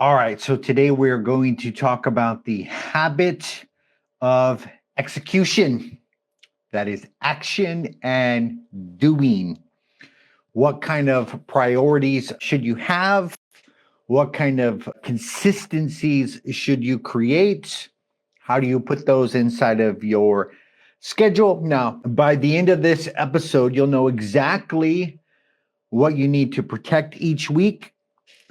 All right, so today we're going to talk about the habit of execution. That is action and doing. What kind of priorities should you have? What kind of consistencies should you create? How do you put those inside of your schedule? Now, by the end of this episode, you'll know exactly what you need to protect each week.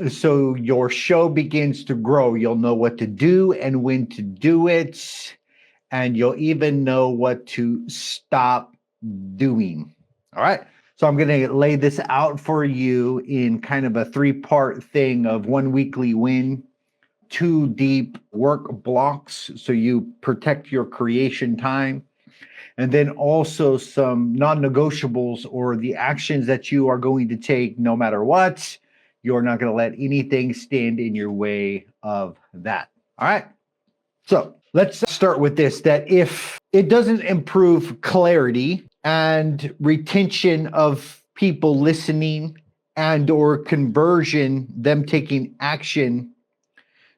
So your show begins to grow. You'll know what to do and when to do it. And you'll even know what to stop doing. All right. So I'm going to lay this out for you in kind of a 3-part thing of 1 weekly win, 2 deep work blocks so you protect your creation time, and then also some non-negotiables or the actions that you are going to take no matter what. You're not going to let anything stand in your way of that. All right. So let's start with this, that if it doesn't improve clarity and retention of people listening and or conversion, them taking action,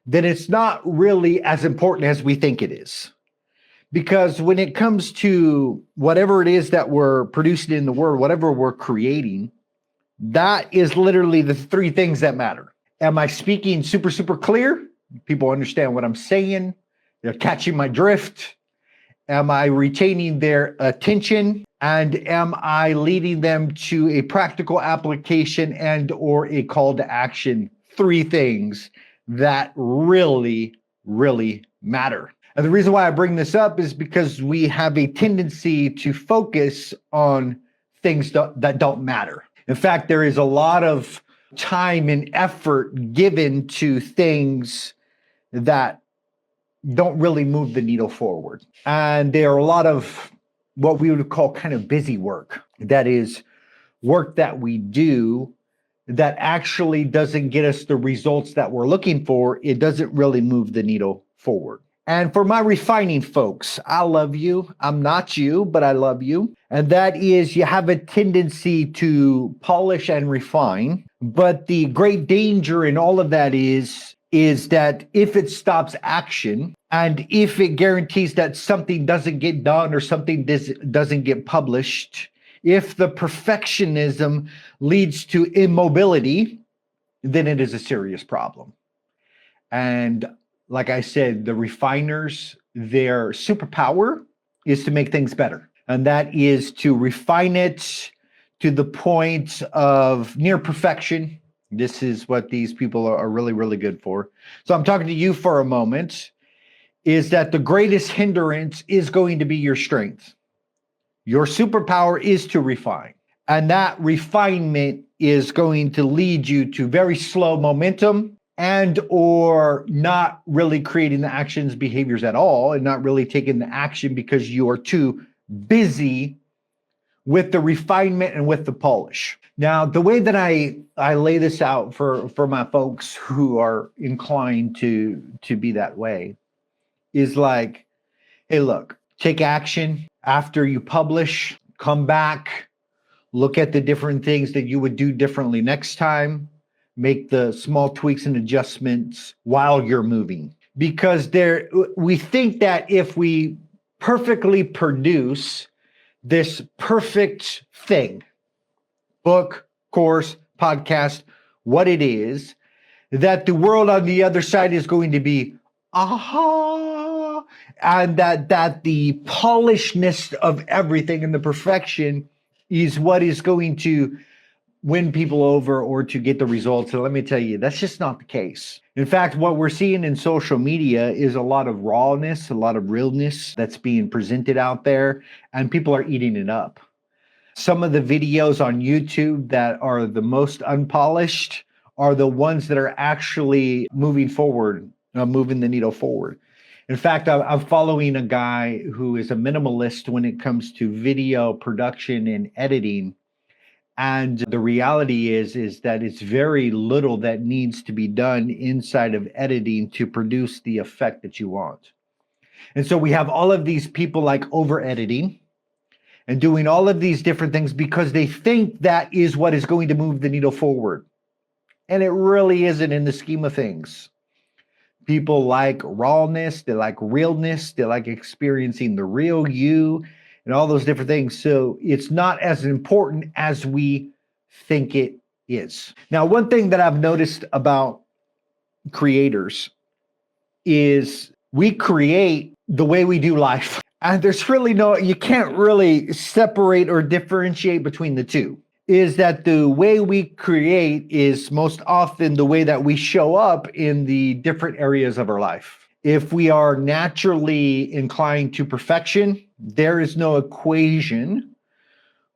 then it's not really as important as we think it is. Because when it comes to whatever it is that we're producing in the world, whatever we're creating, that is literally the 3 things that matter. Am I speaking super, super clear? People understand what I'm saying. They're catching my drift. Am I retaining their attention? And am I leading them to a practical application and or a call to action? 3 things that really, really matter. And the reason why I bring this up is because we have a tendency to focus on things that don't matter. In fact, there is a lot of time and effort given to things that don't really move the needle forward. And there are a lot of what we would call kind of busy work. That is work that we do that actually doesn't get us the results that we're looking for. It doesn't really move the needle forward. And for my refining folks, I love you. I'm not you, but I love you. And that is, you have a tendency to polish and refine. But the great danger in all of that is that if it stops action and if it guarantees that something doesn't get done or something doesn't get published, if the perfectionism leads to immobility, then it is a serious problem. And like I said, the refiners, their superpower is to make things better. And that is to refine it to the point of near perfection. This is what these people are really, really good for. So I'm talking to you for a moment, is that the greatest hindrance is going to be your strength. Your superpower is to refine. And that refinement is going to lead you to very slow momentum and or not really creating the actions, behaviors at all, and not really taking the action because you are too busy with the refinement and with the polish. Now, the way that I lay this out for my folks who are inclined to be that way is like, hey, look, take action after you publish, come back, look at the different things that you would do differently next time, make the small tweaks and adjustments while you're moving. Because we think that if we perfectly produce this perfect thing, book, course, podcast, what it is, that the world on the other side is going to be, aha, and that the polishedness of everything and the perfection is what is going to win people over or to get the results. And let me tell you, that's just not the case. In fact, what we're seeing in social media is a lot of rawness, a lot of realness that's being presented out there, and people are eating it up. Some of the videos on YouTube that are the most unpolished are the ones that are actually moving forward, moving the needle forward. In fact, I'm following a guy who is a minimalist when it comes to video production and editing. And the reality is that it's very little that needs to be done inside of editing to produce the effect that you want. And so we have all of these people like over editing and doing all of these different things because they think that is what is going to move the needle forward. And it really isn't in the scheme of things. People like rawness, they like realness, they like experiencing the real you and all those different things. So it's not as important as we think it is. Now, one thing that I've noticed about creators is we create the way we do life. And there's really you can't really separate or differentiate between the two. Is that the way we create is most often the way that we show up in the different areas of our life. If we are naturally inclined to perfection, there is no equation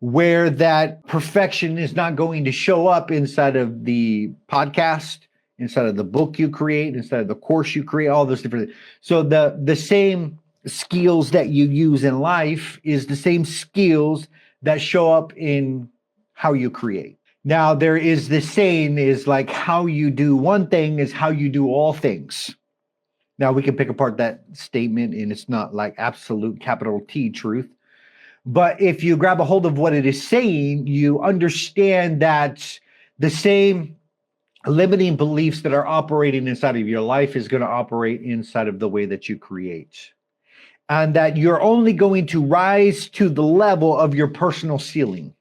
where that perfection is not going to show up inside of the podcast, inside of the book you create, inside of the course you create, all those different things. So the same skills that you use in life is the same skills that show up in how you create. Now, there is this saying is like how you do one thing is how you do all things. Now, we can pick apart that statement, and it's not like absolute capital T truth. But if you grab a hold of what it is saying, you understand that the same limiting beliefs that are operating inside of your life is going to operate inside of the way that you create. And that you're only going to rise to the level of your personal ceiling.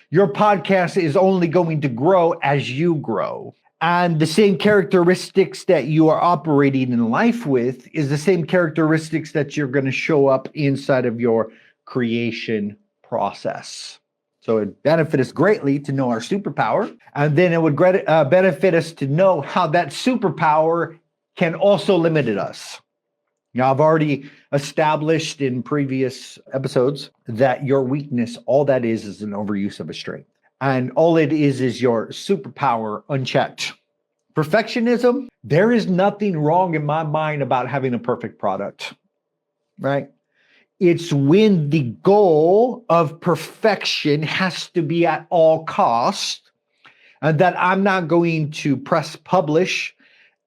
Your podcast is only going to grow as you grow. And the same characteristics that you are operating in life with is the same characteristics that you're going to show up inside of your creation process. So it benefits us greatly to know our superpower. And then it would benefit us to know how that superpower can also limit us. Now, I've already established in previous episodes that your weakness, all that is an overuse of a strength. And all it is your superpower unchecked. Perfectionism, there is nothing wrong in my mind about having a perfect product, right? It's when the goal of perfection has to be at all costs, and that I'm not going to press publish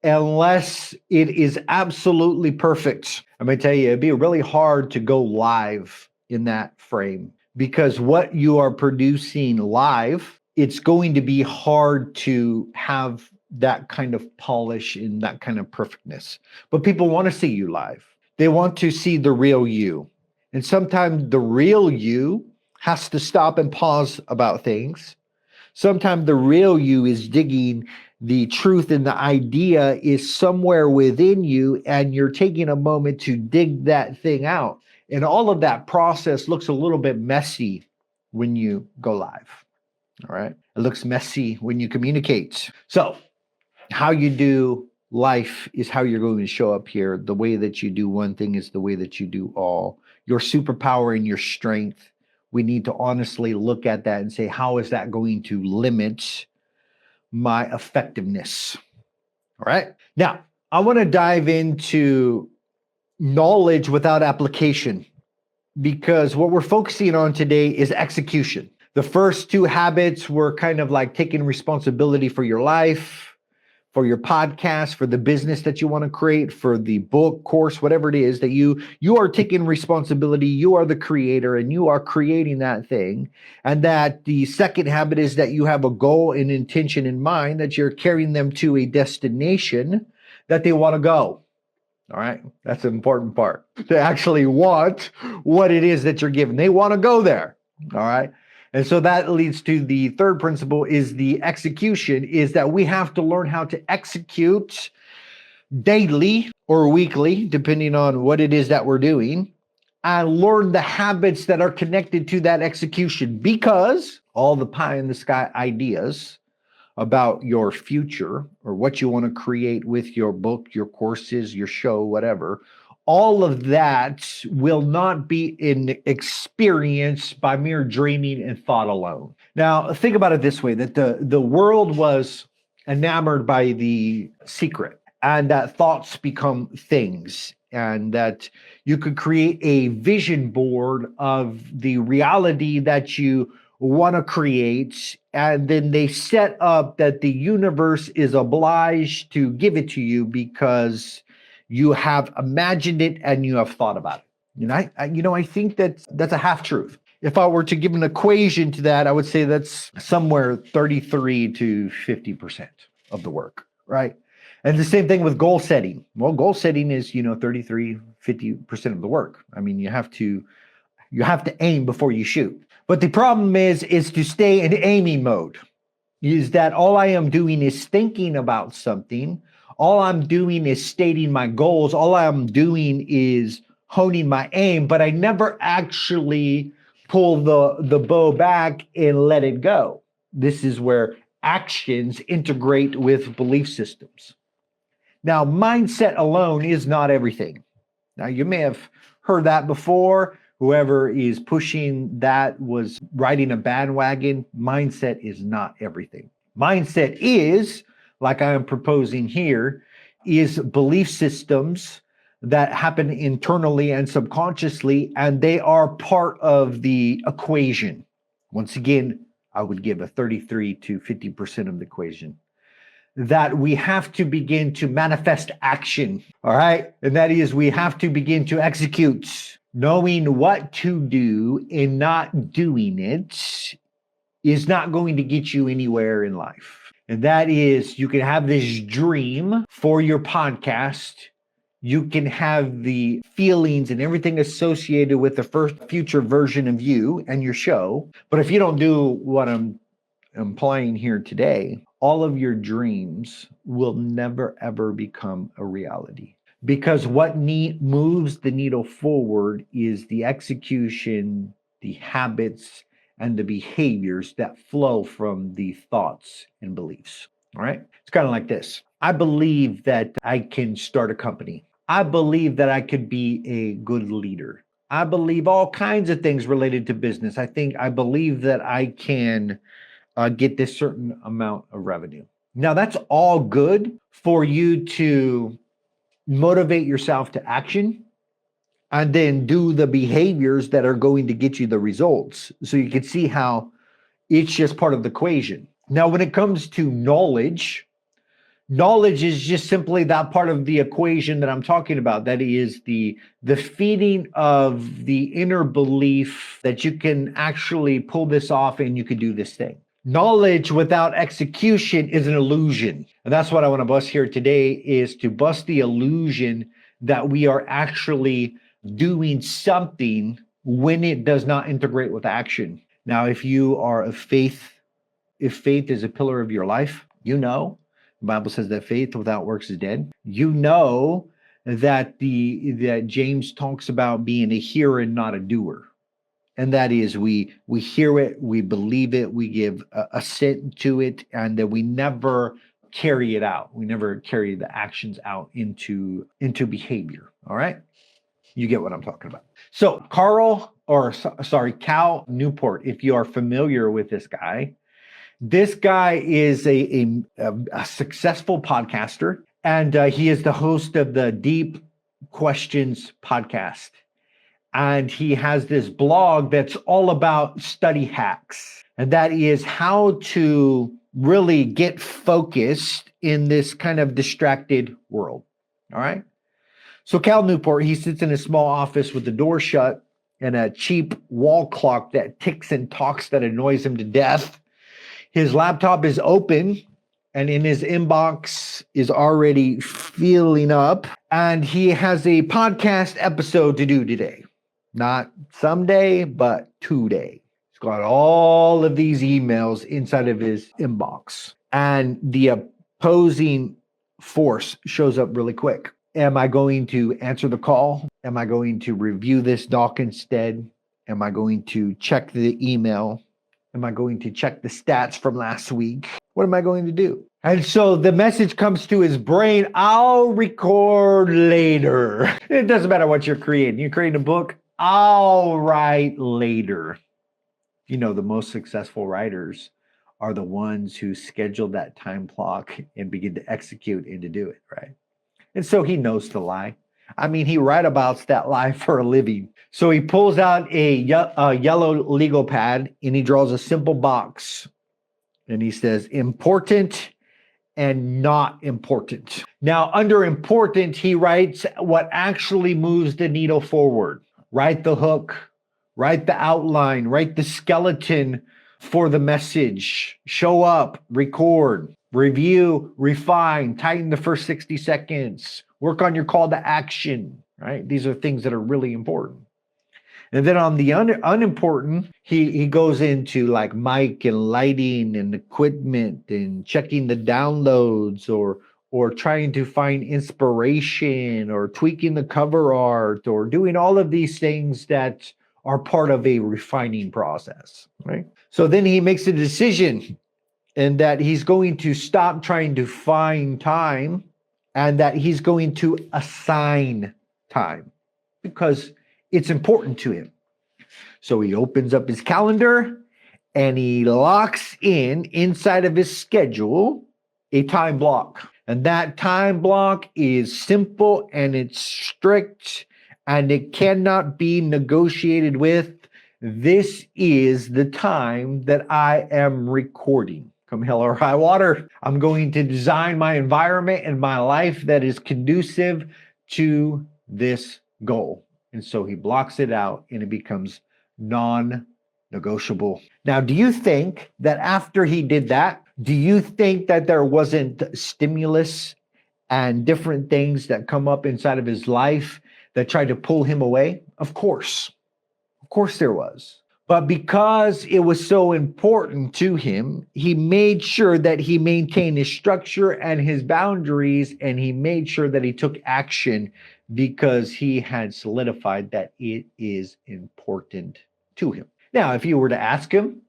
unless it is absolutely perfect. I'm going to tell you, it'd be really hard to go live in that frame because what you are producing live, it's going to be hard to have that kind of polish and that kind of perfectness. But people want to see you live. They want to see the real you. And sometimes the real you has to stop and pause about things. Sometimes the real you is digging the truth, and the idea is somewhere within you, and you're taking a moment to dig that thing out. And all of that process looks a little bit messy when you go live. All right. It looks messy when you communicate. So how you do life is how you're going to show up here. The way that you do one thing is the way that you do all. Your superpower and your strength, we need to honestly look at that and say, how is that going to limit my effectiveness? All right. Now, I want to dive into knowledge without application, because what we're focusing on today is execution. The first two habits were kind of like taking responsibility for your life, for your podcast, for the business that you want to create, for the book, course, whatever it is that you are taking responsibility. You are the creator and you are creating that thing. And that the second habit is that you have a goal and intention in mind, that you're carrying them to a destination that they want to go. All right. That's an important part, to actually want what it is that you're given. They want to go there. All right. And so that leads to the third principle, is the execution, is that we have to learn how to execute daily or weekly, depending on what it is that we're doing, and learn the habits that are connected to that execution, because all the pie in the sky ideas about your future or what you want to create with your book, your courses, your show, whatever, all of that will not be an experience by mere dreaming and thought alone. Now, think about it this way, that the world was enamored by the secret, and that thoughts become things, and that you could create a vision board of the reality that you want to create, and then they set up that the universe is obliged to give it to you because you have imagined it and you have thought about it. And I think that's a half truth. If I were to give an equation to that, I would say that's somewhere 33 to 50% of the work, right? And the same thing with goal setting. Well, goal setting is, 33, 50% of the work. I mean, you have to aim before you shoot. But the problem is to stay in aiming mode. Is that all I am doing is thinking about something. All I'm doing is stating my goals. All I'm doing is honing my aim, but I never actually pull the bow back and let it go. This is where actions integrate with belief systems. Now, mindset alone is not everything. Now, you may have heard that before. Whoever is pushing that was riding a bandwagon. Mindset is not everything. Mindset is, like I am proposing here, is belief systems that happen internally and subconsciously, and they are part of the equation. Once again, I would give a 33 to 50% of the equation. That we have to begin to manifest action, all right? And that is, we have to begin to execute. Knowing what to do and not doing it is not going to get you anywhere in life. And that is, you can have this dream for your podcast. You can have the feelings and everything associated with the first future version of you and your show. But if you don't do what I'm implying here today, all of your dreams will never, ever become a reality. Because what moves the needle forward is the execution, the habits, and the behaviors that flow from the thoughts and beliefs. All right? It's kind of like this. I believe that I can start a company. I believe that I could be a good leader. I believe all kinds of things related to business. I believe that I can get this certain amount of revenue. Now, that's all good for you to motivate yourself to action and then do the behaviors that are going to get you the results. So you can see how it's just part of the equation. Now, when it comes to knowledge is just simply that part of the equation that I'm talking about. That is the feeding of the inner belief that you can actually pull this off and you can do this thing. Knowledge without execution is an illusion. And that's what I want to bust here today, is to bust the illusion that we are actually doing something when it does not integrate with action. Now, if you are of faith, if faith is a pillar of your life, the Bible says that faith without works is dead. That that James talks about being a hearer and not a doer. And that is, we hear it, we believe it, we give assent to it, and that we never carry it out. We never carry the actions out into behavior. All right? You get what I'm talking about. So Cal Newport, if you are familiar with this guy is a successful podcaster, and he is the host of the Deep Questions podcast. And he has this blog that's all about study hacks. And that is how to really get focused in this kind of distracted world. All right. So Cal Newport, he sits in a small office with the door shut and a cheap wall clock that ticks and talks that annoys him to death. His laptop is open, and in his inbox is already filling up. And he has a podcast episode to do today. Not someday, but today. He's got all of these emails inside of his inbox. And the opposing force shows up really quick. Am I going to answer the call? Am I going to review this doc instead? Am I going to check the email? Am I going to check the stats from last week? What am I going to do? And so the message comes to his brain, I'll record later. It doesn't matter what you're creating. You're creating a book, I'll write later. The most successful writers are the ones who schedule that time clock and begin to execute and to do it, right? And so he knows the lie. I mean, he write about that lie for a living. So he pulls out a yellow legal pad and he draws a simple box. And he says, important and not important. Now, under important, he writes what actually moves the needle forward. Write the hook, write the outline, write the skeleton for the message. Show up, record. review, refine, tighten the first 60 seconds, work on your call to action, right? These are things that are really important. And then on the unimportant, he goes into like mic and lighting and equipment and checking the downloads or trying to find inspiration or tweaking the cover art or doing all of these things that are part of a refining process, right? So then he makes a decision and that he's going to stop trying to find time and that he's going to assign time because it's important to him. So he opens up his calendar and he locks inside of his schedule a time block. And that time block is simple and it's strict and it cannot be negotiated with. This is the time that I am recording. Come hell or high water, I'm going to design my environment and my life that is conducive to this goal. And so he blocks it out and it becomes non-negotiable. Now, do you think that after he did that, do you think that there wasn't stimulus and different things that come up inside of his life that tried to pull him away? Of course there was. But because it was so important to him, he made sure that he maintained his structure and his boundaries, and he made sure that he took action because he had solidified that it is important to him. Now, if you were to ask him,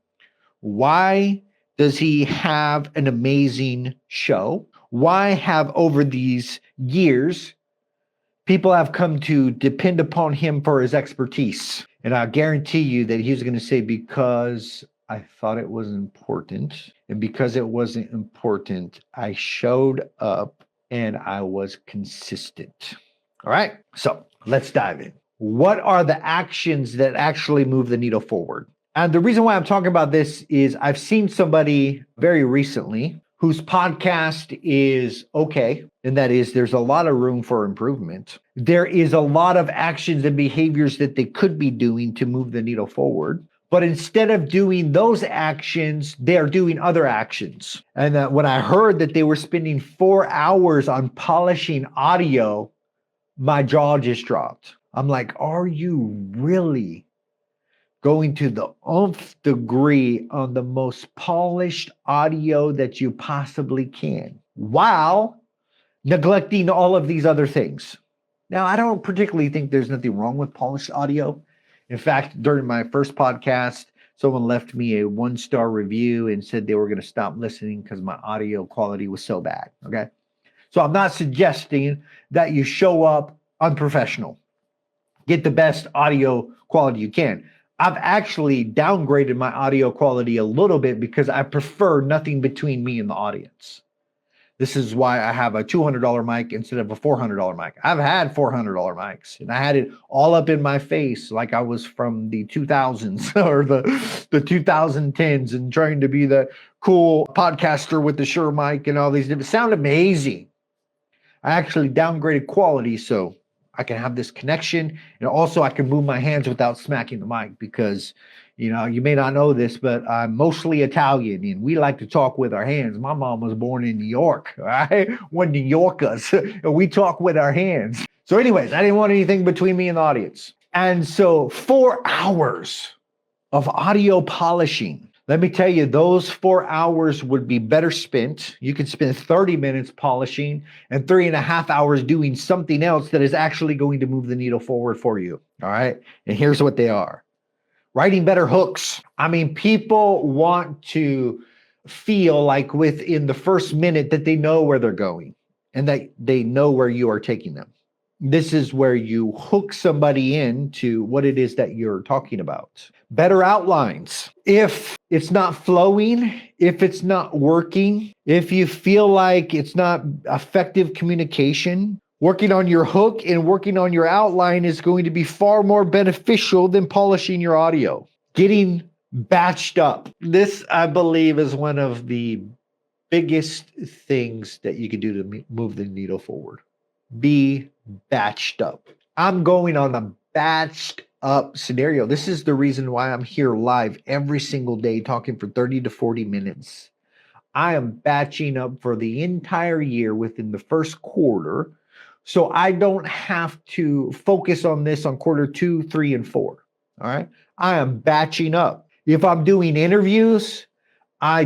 why does he have an amazing show? Why have over these years people have come to depend upon him for his expertise? And I guarantee you that he's going to say, because I thought it was important. And because it wasn't important, I showed up and I was consistent. All right, so let's dive in. What are the actions that actually move the needle forward? And the reason why I'm talking about this is I've seen somebody very recently whose podcast is okay. And that is, there's a lot of room for improvement. There is a lot of actions and behaviors that they could be doing to move the needle forward. But instead of doing those actions, they're doing other actions. And when I heard that they were spending 4 hours on polishing audio, my jaw just dropped. I'm like, are you really going to the nth degree on the most polished audio that you possibly can, while neglecting all of these other things? Now, I don't particularly think there's nothing wrong with polished audio. In fact, during my first podcast, someone left me a 1-star review and said they were going to stop listening because my audio quality was so bad. Okay. So I'm not suggesting that you show up unprofessional. Get the best audio quality you can. I've actually downgraded my audio quality a little bit because I prefer nothing between me and the audience. This is why I have a $200 mic instead of a $400 mic. I've had $400 mics and I had it all up in my face like I was from the 2000s or the 2010s and trying to be the cool podcaster with the Shure mic and all these different. Sound amazing. I actually downgraded quality so I can have this connection, and also I can move my hands without smacking the mic because, you know, you may not know this, but I'm mostly Italian and we like to talk with our hands. My mom was born in New York, all right? We're New Yorkers, and we talk with our hands. So anyways, I didn't want anything between me and the audience. And so 4 hours of audio polishing. Let me tell you, those 4 hours would be better spent. You could spend 30 minutes polishing and 3.5 hours doing something else that is actually going to move the needle forward for you. All right. And here's what they are. Writing better hooks. I mean, people want to feel like within the first minute that they know where they're going and that they know where you are taking them. This is where you hook somebody into what it is that you're talking about. Better outlines. If it's not flowing, if it's not working, if you feel like it's not effective communication, working on your hook and working on your outline is going to be far more beneficial than polishing your audio. Getting batched up. This, I believe, is one of the biggest things that you can do to move the needle forward. Be batched up. I'm going on a batched up scenario. This is the reason why I'm here live every single day talking for 30 to 40 minutes. I am batching up for the entire year within the first quarter. So I don't have to focus on this on quarter 2, 3, and 4. All right. I am batching up. If I'm doing interviews, I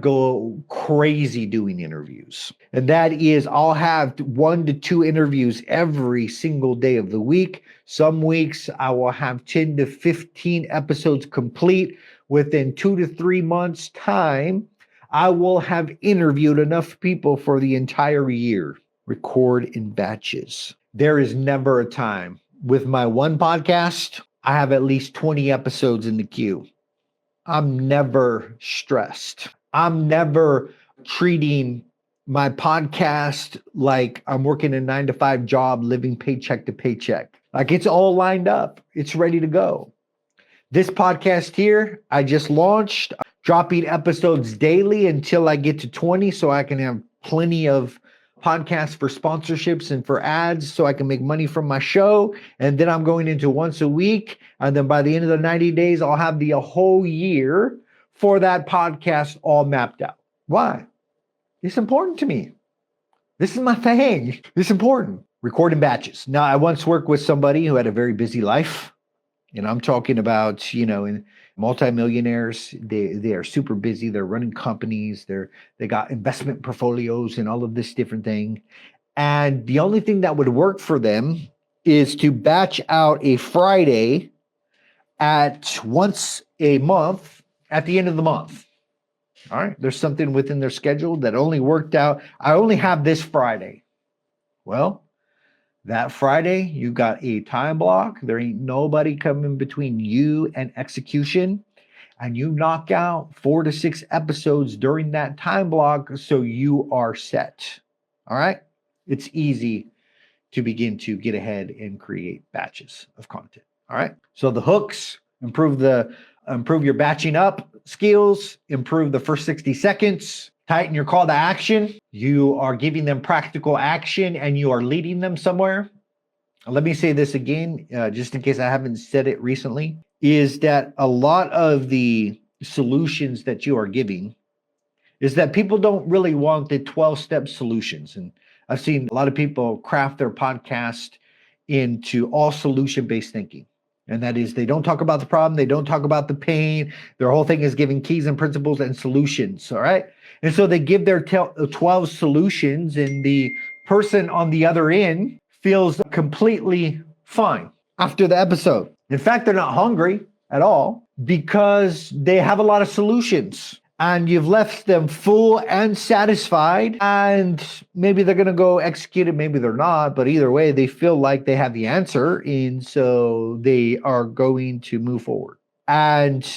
go crazy doing interviews. And that is, I'll have 1 to 2 interviews every single day of the week. Some weeks I will have 10 to 15 episodes complete within 2 to 3 months time. I will have interviewed enough people for the entire year. Record in batches. There is never a time. With my one podcast, I have at least 20 episodes in the queue. I'm never stressed. I'm never treating my podcast like I'm working a 9-to-5 job, living paycheck to paycheck. Like, it's all lined up. It's ready to go. This podcast here, I just launched, dropping episodes daily until I get to 20 so I can have plenty of podcasts for sponsorships and for ads so I can make money from my show. And then I'm going into once a week. And then by the end of the 90 days, I'll have the whole year for that podcast all mapped out. Why? It's important to me. This is my thing. It's important. Recording batches. Now, I once worked with somebody who had a very busy life. And I'm talking about, in multimillionaires. They are super busy. They're running companies. They got investment portfolios and all of this different thing. And the only thing that would work for them is to batch out a Friday at once a month at the end of the month. All right. There's something within their schedule that only worked out. I only have this Friday. Well, that Friday, you got a time block. There ain't nobody coming between you and execution. And you knock out 4 to 6 episodes during that time block, so you are set. All right? It's easy to begin to get ahead and create batches of content. All right? So the hooks, improve your batching up skills, improve the first 60 seconds, tighten your call to action. You are giving them practical action and you are leading them somewhere. Let me say this again, just in case I haven't said it recently, is that a lot of the solutions that you are giving is that people don't really want the 12-step solutions. And I've seen a lot of people craft their podcast into all solution-based thinking. And that is, they don't talk about the problem. They don't talk about the pain. Their whole thing is giving keys and principles and solutions. All right. And so they give their 12 solutions, and the person on the other end feels completely fine after the episode. In fact, they're not hungry at all because they have a lot of solutions. And you've left them full and satisfied, and maybe they're going to go execute it, maybe they're not, but either way, they feel like they have the answer, and so they are going to move forward. And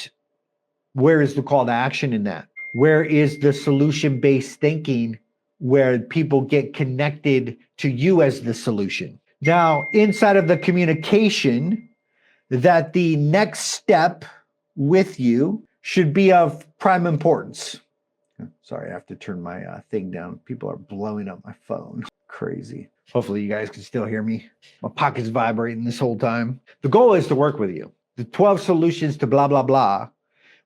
where is the call to action in that? Where is the solution-based thinking where people get connected to you as the solution? Now, inside of the communication, that the next step with you should be of prime importance. Sorry, I have to turn my thing down. People are blowing up my phone. Crazy. Hopefully you guys can still hear me. My pocket's vibrating this whole time. The goal is to work with you. The 12 solutions to blah, blah, blah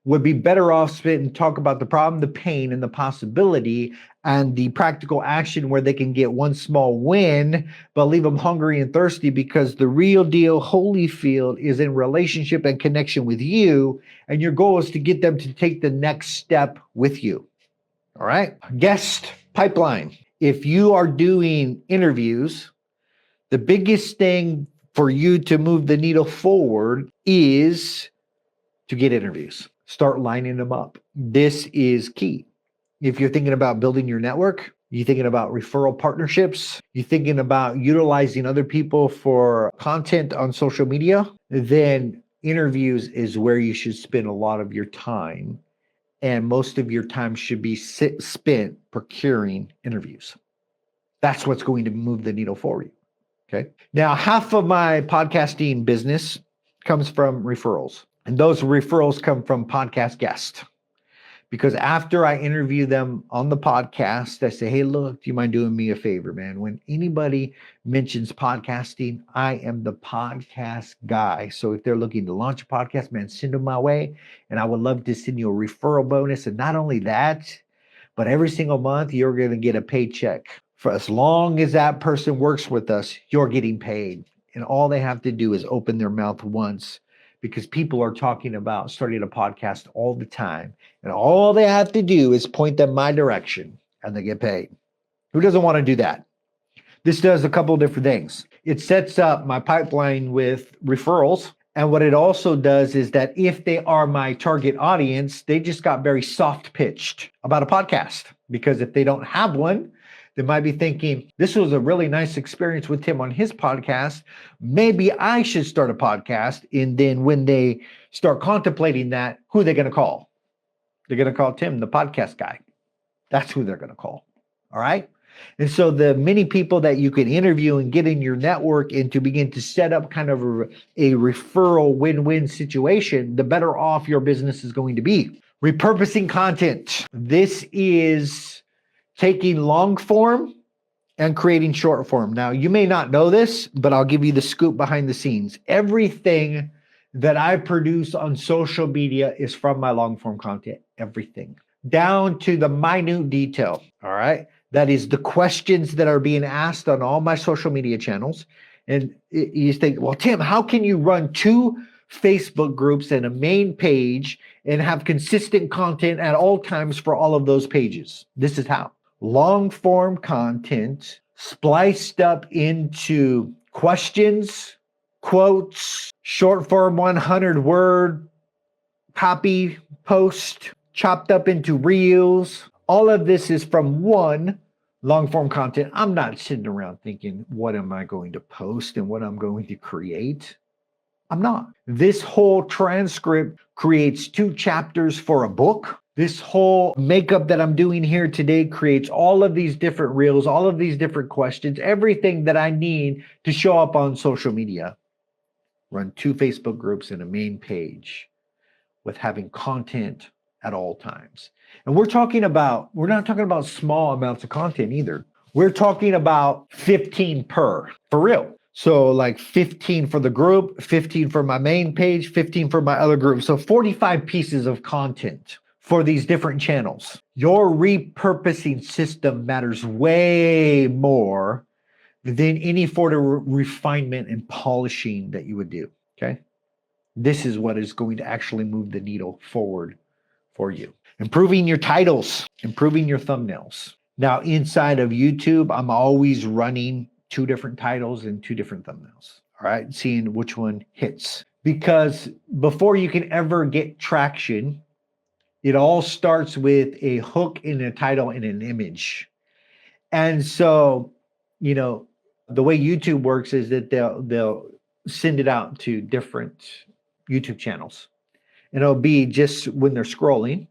would be better off spent and talk about the problem, the pain, and the possibility, and the practical action where they can get one small win, but leave them hungry and thirsty, because the real deal Holyfield is in relationship and connection with you, and your goal is to get them to take the next step with you. All right? Guest pipeline. If you are doing interviews, the biggest thing for you to move the needle forward is to get interviews. Start lining them up. This is key. If you're thinking about building your network, you're thinking about referral partnerships, you're thinking about utilizing other people for content on social media, then interviews is where you should spend a lot of your time. And most of your time should be spent procuring interviews. That's what's going to move the needle forward. Okay. Now, half of my podcasting business comes from referrals. And those referrals come from podcast guests. Because after I interview them on the podcast, I say, hey, look, do you mind doing me a favor, man? When anybody mentions podcasting, I am the podcast guy. So if they're looking to launch a podcast, man, send them my way. And I would love to send you a referral bonus. And not only that, But every single month, you're going to get a paycheck. For as long as that person works with us, you're getting paid. And all they have to do is open their mouth once, because people are talking about starting a podcast all the time. And all they have to do is point them my direction and they get paid. Who doesn't want to do that? This does a couple of different things. It sets up my pipeline with referrals. And what it also does is that if they are my target audience, they just got very soft pitched about a podcast. Because if they don't have one, they might be thinking, this was a really nice experience with Tim on his podcast. Maybe I should start a podcast. And then when they start contemplating that, who are they going to call? They're going to call Tim, the podcast guy. That's who they're going to call. All right. And so the many people that you can interview and get in your network and to begin to set up kind of a referral win-win situation, the better off your business is going to be. Repurposing content. This is taking long form and creating short form. Now, you may not know this, but I'll give you the scoop behind the scenes. Everything that I produce on social media is from my long form content. Everything. Down to the minute detail. All right. That is the questions that are being asked on all my social media channels. And you think, well, Tim, how can you run 2 Facebook groups and a main page and have consistent content at all times for all of those pages? This is how. Long form content spliced up into questions, quotes, short form 100-word copy post, chopped up into reels. All of this is from one long form content. I'm not sitting around thinking, what am I going to post and what I'm going to create? I'm not. This whole transcript creates 2 chapters for a book. This whole makeup that I'm doing here today creates all of these different reels, all of these different questions, everything that I need to show up on social media. Run 2 Facebook groups and a main page with having content at all times. And we're not talking about small amounts of content either. We're talking about 15 per, for real. So like 15 for the group, 15 for my main page, 15 for my other group. So 45 pieces of content for these different channels. Your repurposing system matters way more than any sort of refinement and polishing that you would do, okay? This is what is going to actually move the needle forward for you. Improving your titles, improving your thumbnails. Now, inside of YouTube, I'm always running 2 different titles and 2 different thumbnails. All right, seeing which one hits. Because before you can ever get traction, it all starts with a hook in a title and an image. And so, the way YouTube works is that they'll send it out to different YouTube channels. And it'll be just when they're scrolling,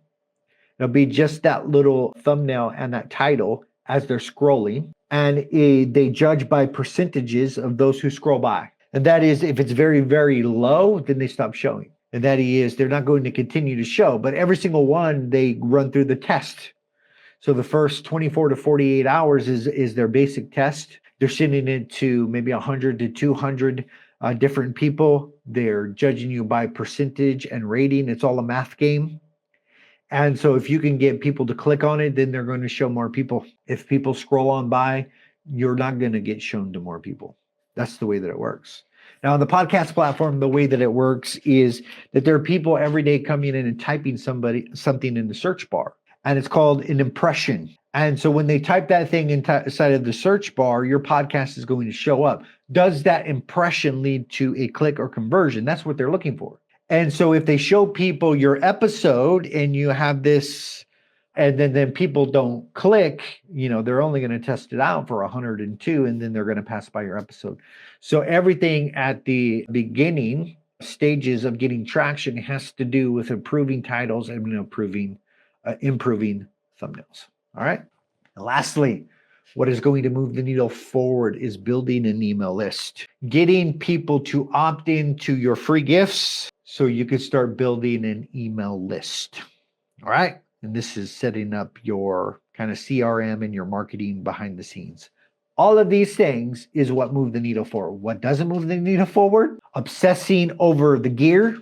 it'll be just that little thumbnail and that title as they're scrolling. And they judge by percentages of those who scroll by. And that is, if it's very, very low, then they stop showing. And that is, they're not going to continue to show. But every single one, they run through the test. So the first 24 to 48 hours is their basic test. They're sending it to maybe 100 to 200 different people. They're judging you by percentage and rating. It's all a math game. And so if you can get people to click on it, then they're going to show more people. If people scroll on by, you're not going to get shown to more people. That's the way that it works. Now, on the podcast platform, the way that it works is that there are people every day coming in and typing something in the search bar. And it's called an impression. And so when they type that thing inside of the search bar, your podcast is going to show up. Does that impression lead to a click or conversion? That's what they're looking for. And so if they show people your episode and you have this, and then people don't click, they're only going to test it out for 102, and then they're going to pass by your episode. So everything at the beginning stages of getting traction has to do with improving titles and improving thumbnails. All right. And lastly, what is going to move the needle forward is building an email list, getting people to opt into your free gifts so you can start building an email list. All right. And this is setting up your kind of CRM and your marketing behind the scenes. All of these things is what move the needle forward. What doesn't move the needle forward? Obsessing over the gear,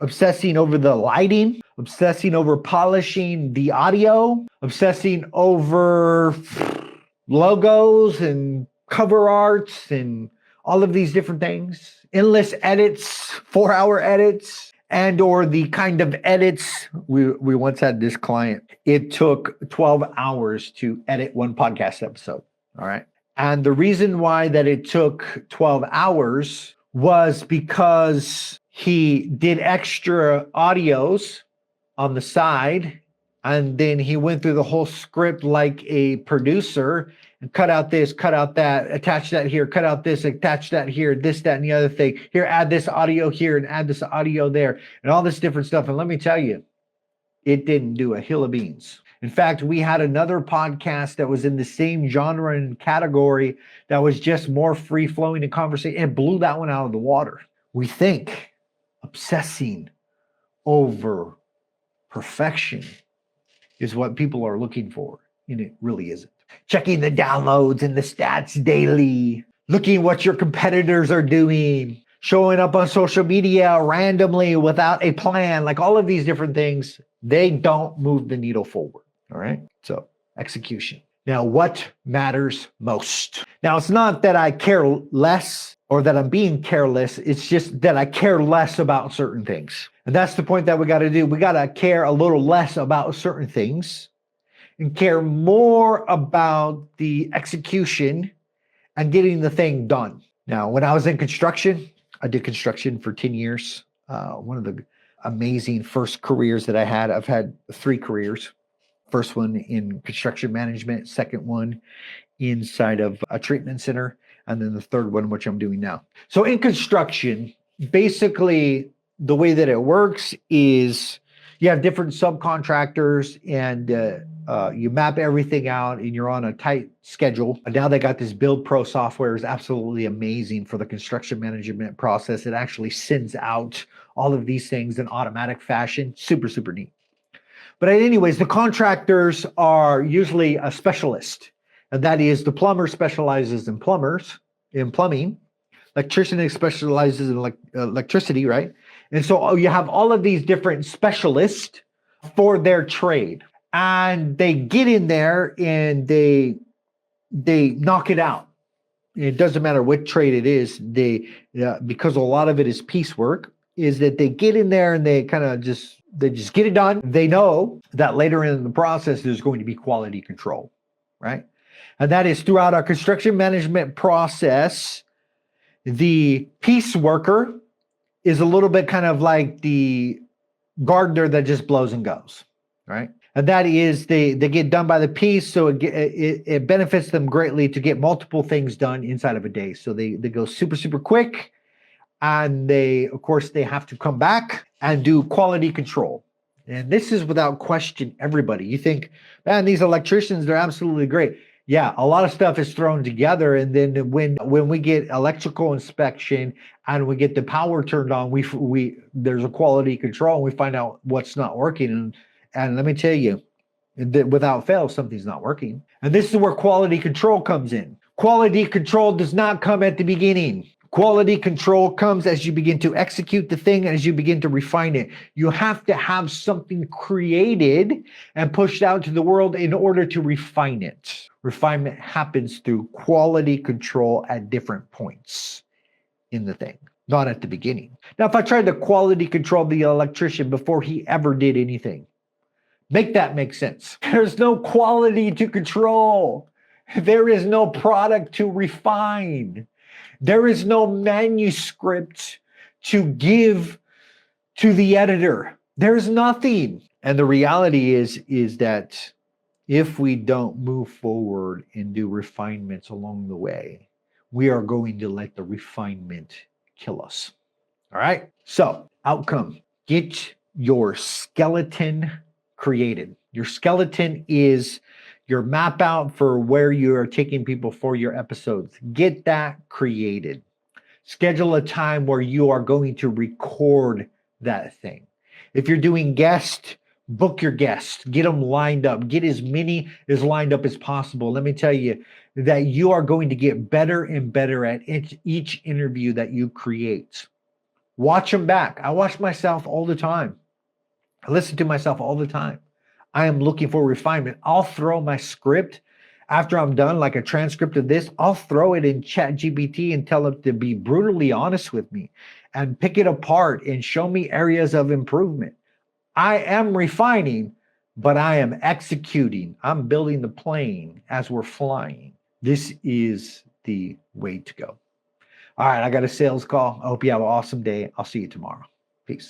obsessing over the lighting, obsessing over polishing the audio, obsessing over logos and cover arts and all of these different things, endless edits, 4-hour edits, and or the kind of edits. We once had this client. It took 12 hours to edit one podcast episode. All right. And the reason why that it took 12 hours was because he did extra audios on the side, and then he went through the whole script like a producer and cut out this, cut out that, attach that here, cut out this, attach that here, this, that, and the other thing. Here, add this audio here and add this audio there, and all this different stuff. And let me tell you, it didn't do a hill of beans. In fact, we had another podcast that was in the same genre and category that was just more free flowing and conversation, and blew that one out of the water. We think obsessing over perfection is what people are looking for, and it really isn't. Checking the downloads and the stats daily, looking what your competitors are doing, showing up on social media randomly without a plan, like all of these different things, they don't move the needle forward. All right. So execution. Now, what matters most? Now, it's not that I care less or that I'm being careless. It's just that I care less about certain things. And that's the point that we got to do. We got to care a little less about certain things and care more about the execution and getting the thing done. Now, when I was in construction, I did construction for 10 years. One of the amazing first careers that I had. I've had 3 careers. First one in construction management, second one inside of a treatment center, and then the third one, which I'm doing now. So in construction, basically the way that it works is you have different subcontractors, and you map everything out, and you're on a tight schedule. And now they got this Build Pro software, is absolutely amazing for the construction management process. It actually sends out all of these things in automatic fashion. Super, super neat. But anyways, the contractors are usually a specialist, and that is the plumber specializes in plumbing, electrician specializes in electricity, right? And so you have all of these different specialists for their trade, and they get in there and they knock it out. It doesn't matter what trade it is. Because a lot of it is piecework, is that they get in there and they kind of just get it done. They know that later in the process, there's going to be quality control, right? And that is throughout our construction management process. The piece worker is a little bit kind of like the gardener that just blows and goes, right? And that is they get done by the piece, so it benefits them greatly to get multiple things done inside of a day. So they go super, super quick. And they have to come back and do quality control. And this is without question everybody. You think, man, these electricians, they're absolutely great. Yeah, a lot of stuff is thrown together. And then when we get electrical inspection and we get the power turned on, there's a quality control, and we find out what's not working. And let me tell you, that without fail, something's not working. And this is where quality control comes in. Quality control does not come at the beginning. Quality control comes as you begin to execute the thing and as you begin to refine it. You have to have something created and pushed out to the world in order to refine it. Refinement happens through quality control at different points in the thing, not at the beginning. Now, if I tried to quality control the electrician before he ever did anything, make that make sense. There's no quality to control. There is no product to refine. There is no manuscript to give to the editor. There's nothing. And the reality is that if we don't move forward and do refinements along the way, we are going to let the refinement kill us. All right? So, outcome. Get your skeleton created. Your skeleton is your map out for where you are taking people for your episodes. Get that created. Schedule a time where you are going to record that thing. If you're doing guests, book your guests. Get them lined up. Get as many as lined up as possible. Let me tell you that you are going to get better and better at each interview that you create. Watch them back. I watch myself all the time. I listen to myself all the time. I am looking for refinement. I'll throw my script after I'm done, like a transcript of this. I'll throw it in ChatGPT and tell it to be brutally honest with me and pick it apart and show me areas of improvement. I am refining, but I am executing. I'm building the plane as we're flying. This is the way to go. All right, I got a sales call. I hope you have an awesome day. I'll see you tomorrow.